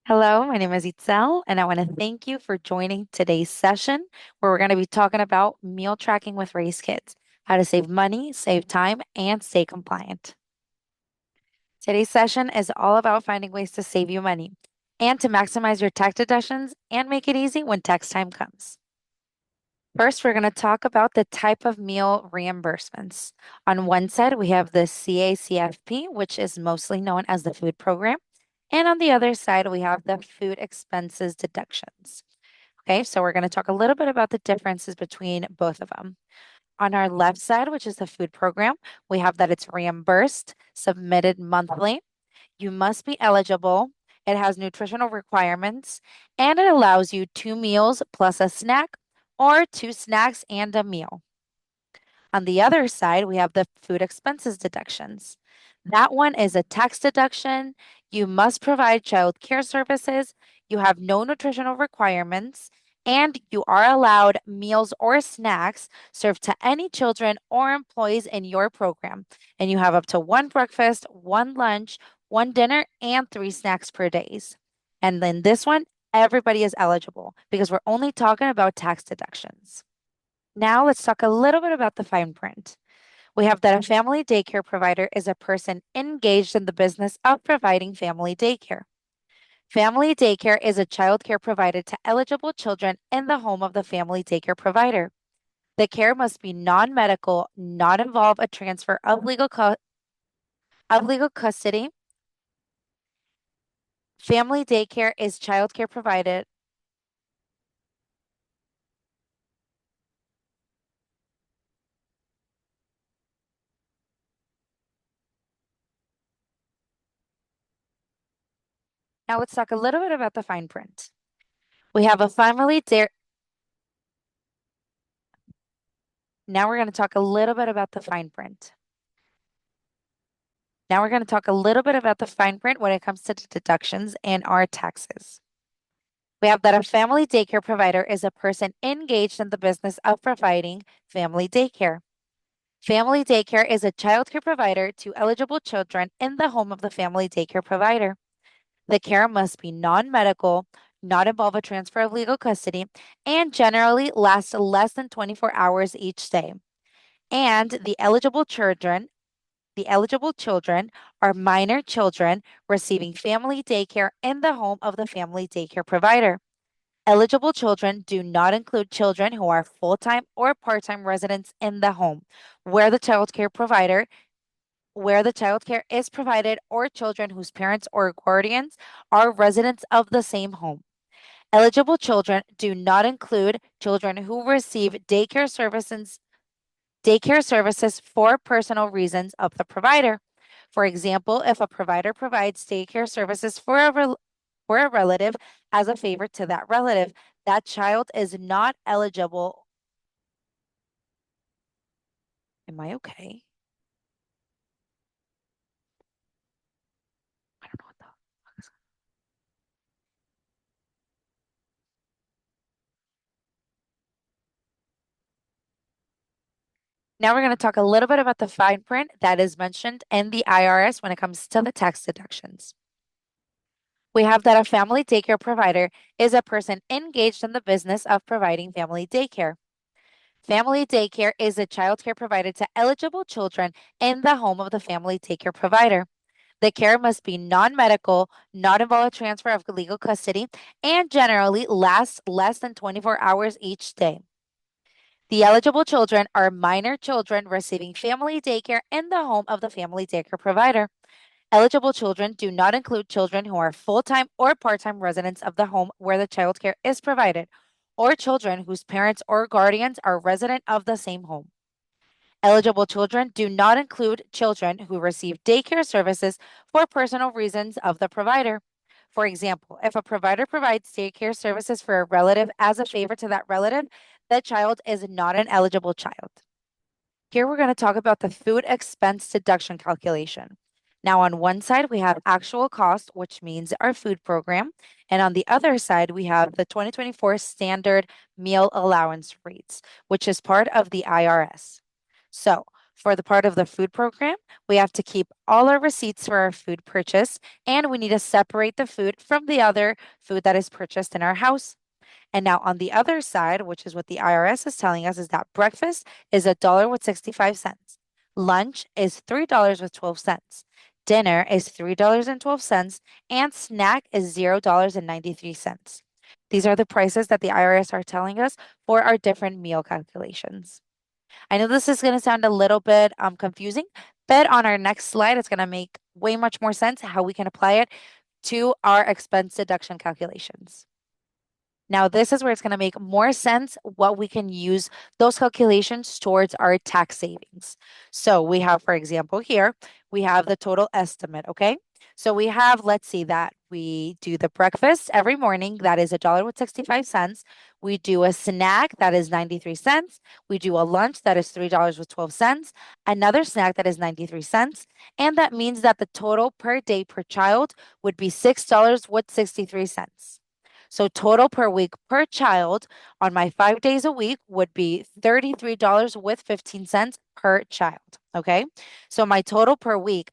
Hello, my name is Itzel, and I want to thank you for joining today's session where we're going to be talking about meal tracking with Raise Kids, how to save money, save time, and stay compliant. Today's session is all about finding ways to save you money and to maximize your tax deductions and make it easy when tax time comes. First, we're going to talk about the type of meal reimbursements. On one side, we have the CACFP, which is mostly known as the food program. And on the other side, we have the food expenses deductions. Okay, so we're going to talk a little bit about the differences between both of them. On our left side, which is the food program, we have that it's reimbursed, submitted monthly. You must be eligible. It has nutritional requirements, and it allows you 2 meals plus a snack or 2 snacks and a meal. On the other side, we have the food expenses deductions. That one is a tax deduction. You must provide child care services. You have no nutritional requirements, and you are allowed meals or snacks served to any children or employees in your program. And you have up to 1 breakfast, 1 lunch, 1 dinner, and 3 snacks per days. And then this one, everybody is eligible because we're only talking about tax deductions. Now let's talk a little bit about the fine print. We have that a family daycare provider is a person engaged in the business of providing family daycare. Family daycare is a child care provided to eligible children in the home of the family daycare provider. The care must be non-medical, not involve a transfer of legal custody. Family daycare is child care provided. Now let's talk a little bit about the fine print. We have a family day. Now we're going to talk a little bit about the fine print. Now we're going to talk a little bit about the fine print when it comes to deductions and our taxes. We have that a family daycare provider is a person engaged in the business of providing family daycare. Family daycare is a child care provider to eligible children in the home of the family daycare provider. The care must be non-medical, not involve a transfer of legal custody, and generally last less than 24 hours each day. And the eligible children are minor children receiving family daycare in the home of the family daycare provider. Eligible children do not include children who are full-time or part-time residents in the home where the child care provider where the child care is provided or children whose parents or guardians are residents of the same home. Eligible children do not include children who receive daycare services for personal reasons of the provider. For example, if a provider provides daycare services for a relative as a favor to that relative, that child is not eligible. Am I okay? I don't know what the fuck is- Now we're going to talk a little bit about the fine print that is mentioned in the IRS when it comes to the tax deductions. We have that a family daycare provider is a person engaged in the business of providing family daycare. Family daycare is a child care provided to eligible children in the home of the family daycare provider. The care must be non-medical, not involve a transfer of legal custody, and generally last less than 24 hours each day. The eligible children are minor children receiving family daycare in the home of the family daycare provider. Eligible children do not include children who are full-time or part-time residents of the home where the child care is provided, or children whose parents or guardians are resident of the same home. Eligible children do not include children who receive daycare services for personal reasons of the provider. For example, if a provider provides daycare services for a relative as a favor to that relative, that child is not an eligible child. Here we're going to talk about the food expense deduction calculation. Now, on one side, we have actual cost, which means our food program. And on the other side, we have the 2024 standard meal allowance rates, which is part of the IRS. So, For the part of the food program, we have to keep all our receipts for our food purchase, and we need to separate the food from the other food that is purchased in our house. And now on the other side, which is what the IRS is telling us, is that breakfast is $1 with 65 cents. Lunch is $3 with 12 cents. Dinner is $3 and 12 cents, and snack is $0 and 93 cents. These are the prices that the IRS are telling us for our different meal calculations. I know this is going to sound a little bit confusing, but on our next slide, it's going to make way much more sense how we can apply it to our expense deduction calculations. Now, this is where it's going to make more sense what we can use those calculations towards our tax savings. So we have, for example, here, we have the total estimate, okay? So we have, let's see that we do the breakfast every morning, that is $1 with 65 cents. We do a snack, that is 93 cents. We do a lunch, that is $3 with 12 cents. Another snack, that is 93 cents. And that means that the total per day per child would be $6 with 63 cents. So total per week per child on my 5 days a week would be $33 with 15 cents per child. Okay. So my total per week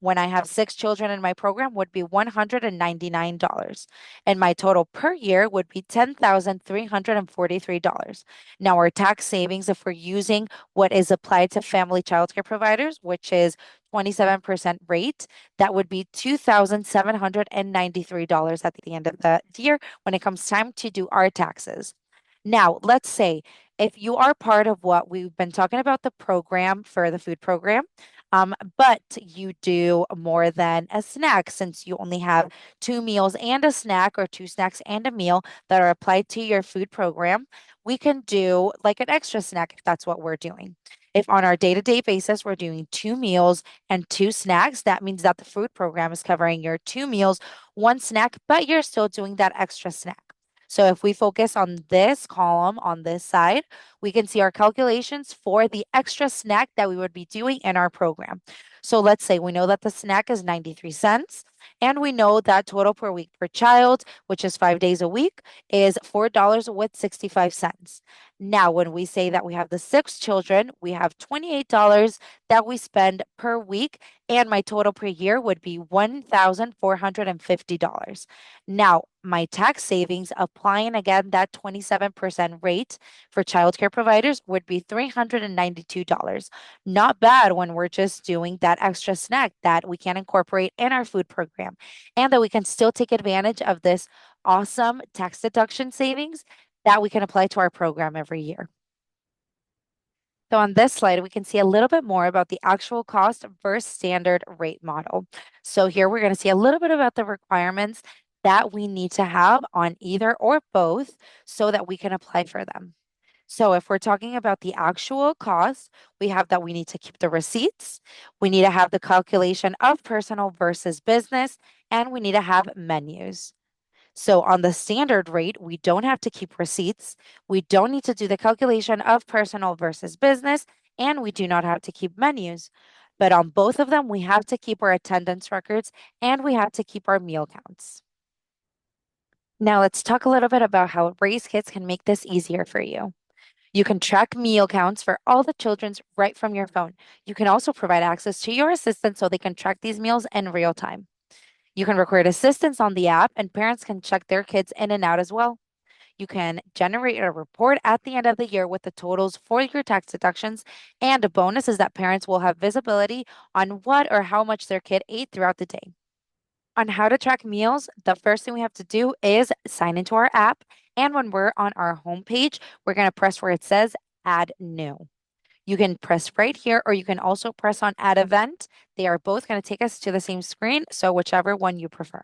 when I have 6 children in my program would be $199. And my total per year would be $10,343. Now, our tax savings, if we're using what is applied to family childcare providers, which is 27% rate, that would be $2,793 at the end of the year when it comes time to do our taxes. Now, let's say if you are part of what we've been talking about the program for the food program, but you do more than a snack since you only have 2 meals and a snack or 2 snacks and a meal that are applied to your food program, we can do like an extra snack if that's what we're doing. If on our day-to-day basis we're doing 2 meals and 2 snacks, that means that the food program is covering your 2 meals, 1 snack, but you're still doing that extra snack. So if we focus on this column on this side, we can see our calculations for the extra snack that we would be doing in our program. So let's say we know that the snack is 93 cents, and we know that total per week per child, which is 5 days a week, is $4 with 65 cents. Now, when we say that we have the 6 children, we have $28 that we spend per week, and my total per year would be $1,450. Now, my tax savings applying again that 27% rate for childcare providers would be $392. Not bad when we're just doing that extra snack that we can incorporate in our food program and that we can still take advantage of this awesome tax deduction savings that we can apply to our program every year. So on this slide, we can see a little bit more about the actual cost versus standard rate model. So here we're going to see a little bit about the requirements that we need to have on either or both so that we can apply for them. So if we're talking about the actual cost, we have that we need to keep the receipts, we need to have the calculation of personal versus business, and we need to have menus. So on the standard rate, we don't have to keep receipts. We don't need to do the calculation of personal versus business, and we do not have to keep menus. But on both of them, we have to keep our attendance records and we have to keep our meal counts. Now let's talk a little bit about how Raise Kits can make this easier for you. You can track meal counts for all the children's right from your phone. You can also provide access to your assistant so they can track these meals in real time. You can record assistance on the app, and parents can check their kids in and out as well. You can generate a report at the end of the year with the totals for your tax deductions. And a bonus is that parents will have visibility on what or how much their kid ate throughout the day. On how to track meals, the first thing we have to do is sign into our app. And when we're on our homepage, we're going to press where it says Add New. You can press right here, or you can also press on Add Event. They are both going to take us to the same screen, so whichever one you prefer.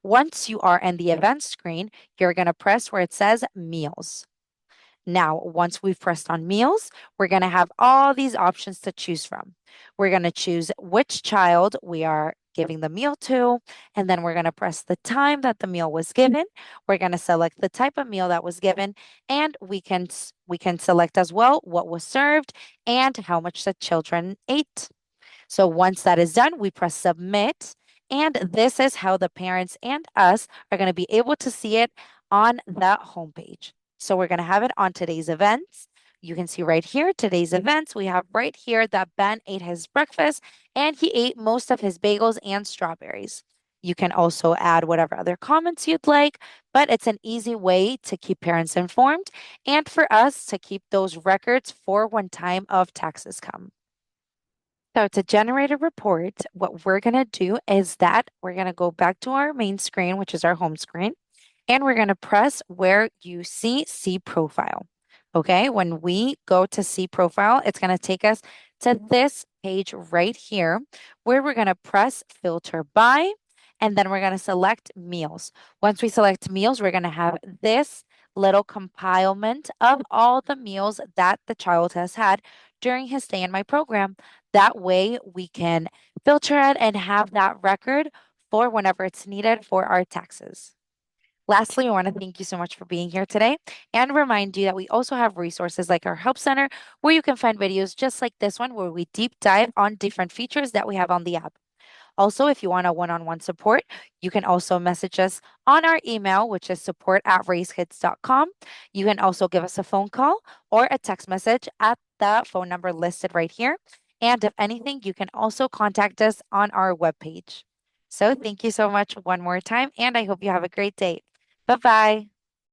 Once you are in the event screen, you're going to press where it says Meals. Now, once we've pressed on meals, we're going to have all these options to choose from. We're going to choose which child we are giving the meal to, and then we're going to press the time that the meal was given. We're going to select the type of meal that was given, and we can select as well what was served and how much the children ate. So once that is done, we press submit, and this is how the parents and us are going to be able to see it on the homepage. So we're going to have it on today's events. You can see right here today's events. We have right here that Ben ate his breakfast and he ate most of his bagels and strawberries. You can also add whatever other comments you'd like, but it's an easy way to keep parents informed and for us to keep those records for when time of taxes come. So to generate a report, what we're going to do is that we're going to go back to our main screen, which is our home screen, and we're going to press where you see profile. Okay, when we go to see profile, it's going to take us to this page right here where we're going to press filter by, and then we're going to select meals. Once we select meals, we're going to have this little compilement of all the meals that the child has had during his stay in my program. That way we can filter it and have that record for whenever it's needed for our taxes. Lastly, I want to thank you so much for being here today and remind you that we also have resources like our Help Center where you can find videos just like this one where we deep dive on different features that we have on the app. Also, if you want a one-on-one support, you can also message us on our email, which is support@raisekids.com. You can also give us a phone call or a text message at the phone number listed right here. And if anything, you can also contact us on our webpage. So thank you so much one more time, and I hope you have a great day. Bye bye.